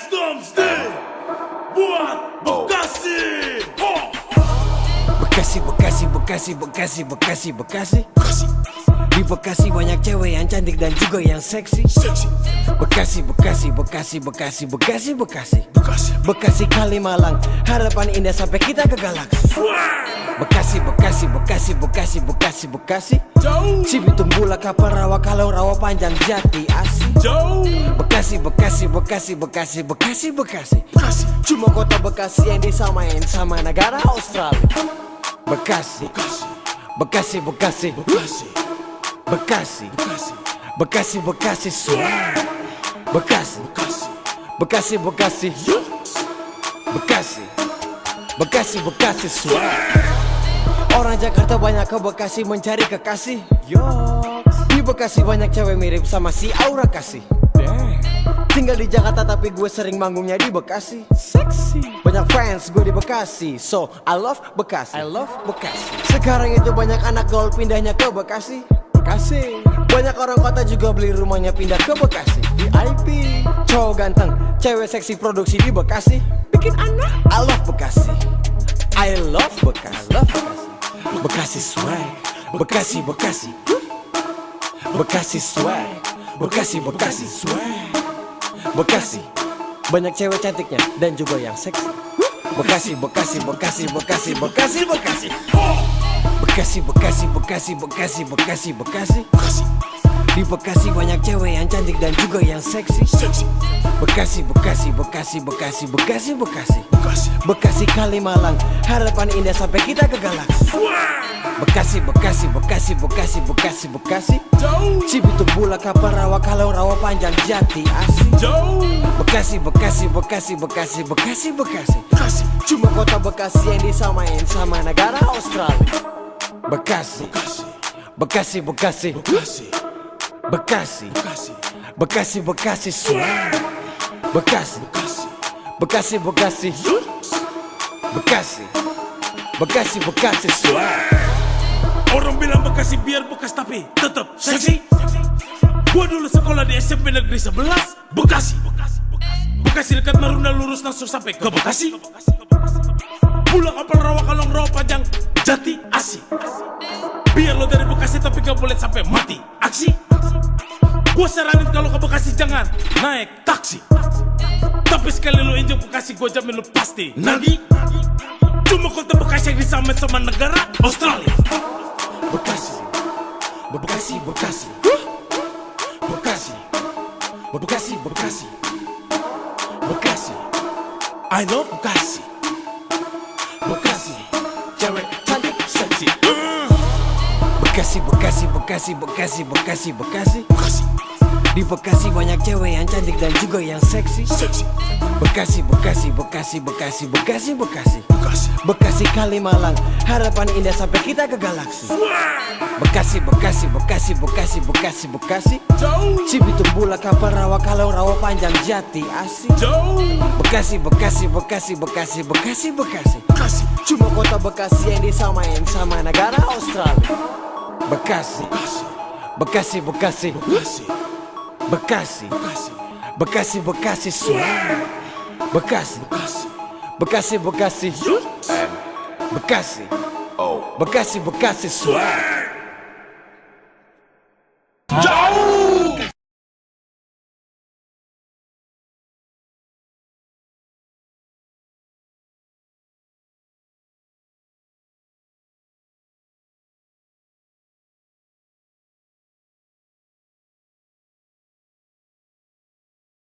Dumpster buat Bekasi. Bekasi, Bekasi, Bekasi, Bekasi, Bekasi, Bekasi. Di Bekasi banyak cewek yang cantik dan juga yang seksi. Bekasi, Bekasi, Bekasi, Bekasi, Bekasi, Bekasi. Bekasi Kalimalang, harapan indah sampai kita ke galaksi. Bekasi, Bekasi, Bekasi, Bekasi, Bekasi, Bekasi. Cibitung Bula, Kapal Rawa, Kalau Rawa Panjang, Jati Asih. Bekasi, Bekasi, Bekasi, Bekasi, Bekasi, Bekasi. Cuma kota Bekasi yang disamain sama negara Australia. Bekasi, Bekasi, Bekasi, Bekasi, Bekasi, Bekasi, swag. Bekasi, Bekasi, Bekasi, Bekasi, Bekasi, Bekasi, swag. Orang Jakarta banyak ke Bekasi mencari kekasih. Di Bekasi banyak cewek mirip sama si Aura Kasih. Tinggal di Jakarta tapi gue sering manggungnya di Bekasi. Seksi. Banyak fans gue di Bekasi, so I love Bekasi. I love Bekasi. Sekarang itu banyak anak gaul pindahnya ke Bekasi. Bekasi. Banyak orang kota juga beli rumahnya pindah ke Bekasi. VIP. Cowok ganteng, cewek seksi produksi di Bekasi. Bikin anak. I love Bekasi. I love Bekasi. I love Bekasi. Bekasi swag. Bekasi, Bekasi. Bekasi swag. Bekasi, Bekasi swag. Bekasi, banyak cewek cantiknya dan juga yang seksi. Bekasi, Bekasi, Bekasi, Bekasi, Bekasi, Bekasi. Bekasi, Bekasi, Bekasi, Bekasi, Bekasi, Bekasi. Di Bekasi banyak cewek yang cantik dan juga yang seksi. Bekasi, Bekasi, Bekasi, Bekasi, Bekasi, Bekasi. Bekasi Kalimalang, harapan indah sampai kita ke galaksi. Bekasi, Bekasi, Bekasi, Bekasi, Bekasi, Bekasi. Cibitung Bula, Kapal Rawa, Kalau Rawa Panjang, Jati Asih. Bekasi, Bekasi, Bekasi, Bekasi, Bekasi, Bekasi. Cuma kota Bekasi yang disamain sama negara Australia. Bekasi, Bekasi, Bekasi, Bekasi, Bekasi, Bekasi, swag. Bekasi, Bekasi, Bekasi, Bekasi, Bekasi, Bekasi, swag. Orang bilang Bekasi biar bekas tapi tetap seksi. Gua dulu sekolah di SMP Negeri 11 Bekasi. Bekasi dekat Marunda lurus langsung sampai ke Bekasi. Pulang Kapal Rawa, Kalong Rawa Panjang, Jati Asih. Biar lo dari Bekasi tapi gak boleh sampai mati aksi. Gua saranin kalau ke Bekasi jangan naik taksi. Tapi sekali lo injek Bekasi gua jamin lo pasti nagih. Cuma kota Bekasi yang disamain sama negara Australia. Bekasi, Bekasi, Bekasi, Bekasi, Bekasi, Bekasi, Bekasi. I love Bekasi. Bekasi, cewek cantik seksi. Bekasi, Bekasi, Bekasi, Bekasi, Bekasi, Bekasi. Di Bekasi banyak cewek yang cantik dan juga yang seksi. Bekasi, Bekasi, Bekasi, Bekasi, Bekasi, Bekasi. Bekasi Kalimalang, harapan indah sampai kita ke galaksi. Bekasi, Bekasi, Bekasi, Bekasi, Bekasi, Bekasi. Cibitung Bula, Kapal Rawa, Kalau Rawa Panjang, Jati Asih. Bekasi, Bekasi, Bekasi, Bekasi, Bekasi, Bekasi. Cuma kota Bekasi yang disamain sama negara Australia. Bekasi, Bekasi, Bekasi, Bekasi, Bekasi, Bekasi, swag. Bekasi, Bekasi, Bekasi, Bekasi, Bekasi, Bekasi, swag.